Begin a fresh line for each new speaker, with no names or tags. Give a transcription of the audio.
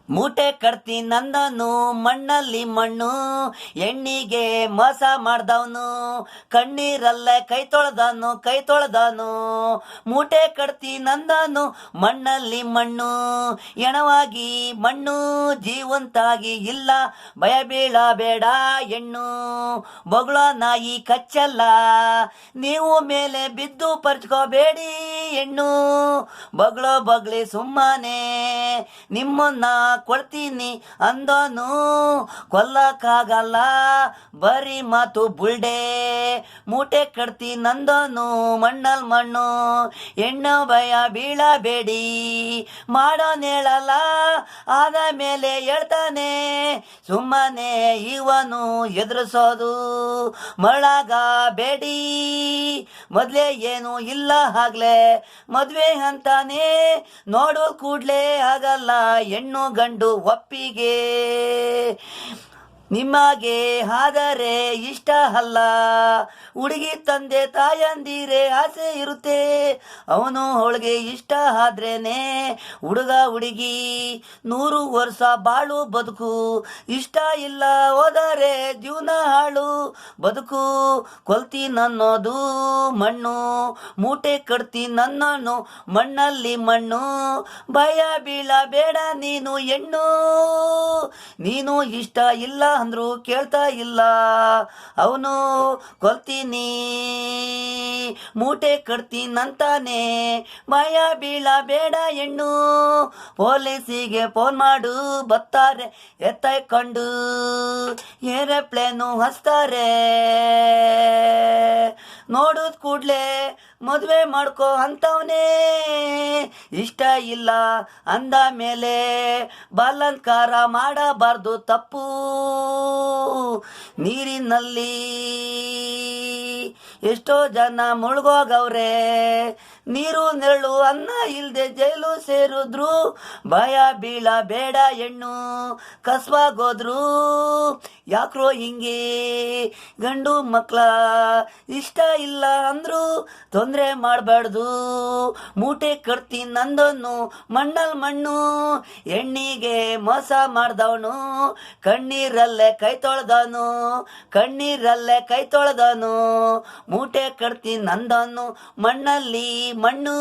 ಮೂಟೆ ಕಟ್ತಿ ನಂದನು ಮಣ್ಣಲ್ಲಿ ಮಣ್ಣು ಹೆಣ್ಣಿಗೆ ಮೋಸ ಮಾಡ್ದವನು ಕಣ್ಣೀರಲ್ಲೇ ಕೈ ತೊಳೆದನು ಮೂಟೆ ಕಟ್ತಿ ನಂದನು ಮಣ್ಣಲ್ಲಿ ಮಣ್ಣು ಎಣವಾಗಿ ಮಣ್ಣು ಜೀವಂತಾಗಿ ಇಲ್ಲ ಭಯ ಬೀಳಬೇಡ ಹೆಣ್ಣು ಬೊಗಳ ನಾಯಿ ಕಚ್ಚಲ್ಲ ನೀವು ಮೇಲೆ ಬಿದ್ದು ಪರ್ಚ್ಕೋಬೇಡಿ ಹೆಣ್ಣು ಬೊಗಳಿ ಸುಮ್ಮನೆ ನಿಮ್ಮನ್ನ ಕೊಡ್ತೀನಿ ಅಂದೋನು ಕೊಲ್ಲಕ್ಕಾಗಲ್ಲ ಬರೀ ಮಾತು ಬುಲ್ಡೆ ಮೂಟೆ ಕಟ್ತಿ ನಂದೋನು ಮಣ್ಣಲ್ ಮಣ್ಣು ಹೆಣ್ಣು ಭಯ ಬೀಳಬೇಡಿ ಮಾಡೋನೇಳಲ್ಲ ಆದ ಮೇಲೆ ಹೇಳ್ತಾನೆ ಸುಮ್ಮನೆ ಇವನು ಎದುರಿಸೋದು ಮಳಗ ಬೇಡಿ ಮೊದ್ಲೇ ಏನು ಇಲ್ಲ ಆಗ್ಲೇ ಮದ್ವೆ ಅಂತಾನೆ ನೋಡು ಕೂಡ್ಲೇ ಆಗಲ್ಲ ಹೆಣ್ಣು ಗಂಡು ಒಪ್ಪಿಗೆ ನಿಮಗೆ ಆದರೆ ಇಷ್ಟ ಅಲ್ಲ ಹುಡುಗಿ ತಂದೆ ತಾಯಂದಿರೇ ಆಸೆ ಇರುತ್ತೆ ಅವನು ಅವಳಿಗೆ ಇಷ್ಟ ಆದ್ರೇನೆ ಹುಡುಗ ಹುಡುಗಿ 100 ವರ್ಷ ಬಾಳು ಬದುಕು ಇಷ್ಟ ಇಲ್ಲ ಹೋದರೆ ಜೀವನ ಹಾಳು ಬದುಕು ಕೊಲ್ತಿ ನನ್ನೋದು ಮಣ್ಣು ಮೂಟೆ ಕಟ್ತಿ ನನ್ನನ್ನು ಮಣ್ಣಲ್ಲಿ ಮಣ್ಣು ಭಯ ಬೀಳಬೇಡ ನೀನು ಹೆಣ್ಣು ನೀನು ಇಷ್ಟ ಇಲ್ಲ ಅಂದ್ರು ಕೇಳ್ತಾ ಇಲ್ಲ ಅವನು ಕೊಲ್ತೀನಿ ಮೂಟೆ ಕಟ್ತೀನಂತಾನೆ ಭಯ ಬೀಳಬೇಡ ಹೆಣ್ಣು ಪೊಲೀಸಿಗೆ ಫೋನ್ ಮಾಡು ಬರ್ತಾರೆ ಎತ್ತೈಕೊಂಡು ಏರೋಪ್ಲೇನು ಹಚ್ತಾರೆ ನೋಡುದ್ ಕೂಡ್ಲೆ ಮದುವೆ ಮಾಡ್ಕೋ ಅಂತವನೇ ಇಷ್ಟ ಇಲ್ಲ ಅಂದ ಮೇಲೆ ಬಲಾತ್ಕಾರ ಮಾಡಬಾರ್ದು ತಪ್ಪು ನೀರಿನಲ್ಲಿ ಎಷ್ಟೋ ಜನ ಮುಳುಗೋಗವ್ರೆ ನೀರು ನೆರಳು ಅನ್ನ ಇಲ್ದೆ ಜೈಲು ಸೇರಿದ್ರು ಭಯ ಬೀಳಬೇಡ ಹೆಣ್ಣು ಕಸ್ವಾಗೋದ್ರು ಯಾಕ್ರೋ ಹಿಂಗೆ ಗಂಡು ಮಕ್ಕಳ ಇಷ್ಟ ಇಲ್ಲ ಅಂದ್ರು ತೊಂದರೆ ಮಾಡಬಾರ್ದು ಮೂಟೆ ಕಟ್ತಿ ನಂದೊಂದು ಮಣ್ಣಲ್ ಮಣ್ಣು ಹೆಣ್ಣಿಗೆ ಮೋಸ ಮಾಡ್ದವನು ಕಣ್ಣೀರಲ್ಲೇ ಕೈ ತೊಳೆದನು ಮೂಟೆ ಕಟ್ತಿ ನಂದನು ಮಣ್ಣಲ್ಲಿ ಮಣ್ಣು